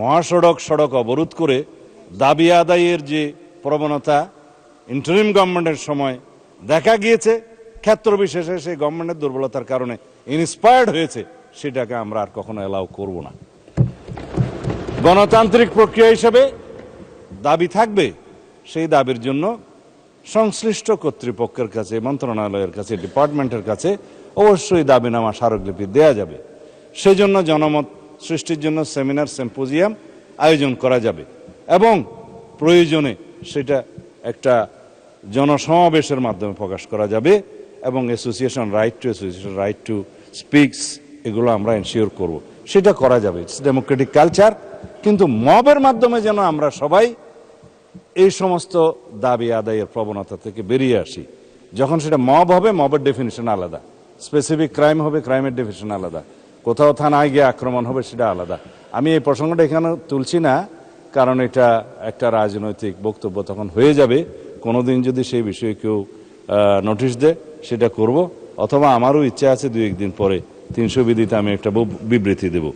মহাসড়ক সড়ক অবরোধ করে দাবি আদায়ের যে প্রবণতা ইন্টারিম গভর্নমেন্টের সময় দেখা গিয়েছে, ক্ষেত্র বিশেষে সেই গভর্নমেন্টের দুর্বলতার কারণে ইন্সপায়ার্ড হয়েছে, সেটাকে আমরা আর কখনো এলাও করব না। গণতান্ত্রিক প্রক্রিয়া হিসেবে দাবি থাকবে, সেই দাবির জন্য সংশ্লিষ্ট কর্তৃপক্ষের কাছে, মন্ত্রণালয়ের কাছে, ডিপার্টমেন্টের কাছে অবশ্যই দাবিনামা স্মারকলিপি দেয়া যাবে। সেজন্য জনমত সৃষ্টির জন্য সেমিনার, সিম্পোজিয়াম আয়োজন করা যাবে এবং প্রয়োজনে সেটা একটা জনসমাবেশের মাধ্যমে প্রকাশ করা যাবে এবং অ্যাসোসিয়েশন রাইট টু স্পিকস, এগুলো আমরা এনশিওর করব, সেটা করা যাবে। It's Democratic culture. কিন্তু মবের মাধ্যমে যেন আমরা সবাই এই সমস্ত দাবি আদায়ের প্রবণতা থেকে বেরিয়ে আসি। যখন সেটা মব হবে, মবের ডেফিনিশন আলাদা, স্পেসিফিক ক্রাইম হবে, ক্রাইমের ডেফিনিশন আলাদা, কোথাও থানায় গিয়ে আক্রমণ হবে, সেটা আলাদা। আমি এই প্রসঙ্গটা এখানে তুলছি না, কারণ এটা একটা রাজনৈতিক বক্তব্য তখন হয়ে যাবে। কোনোদিন যদি সেই বিষয়ে কেউ নোটিশ দেয়, সেটা করব, অথবা আমারও ইচ্ছা আছে 2-1 দিন পরে 300 বিধিতে আমি একটা বিবৃতি দেব।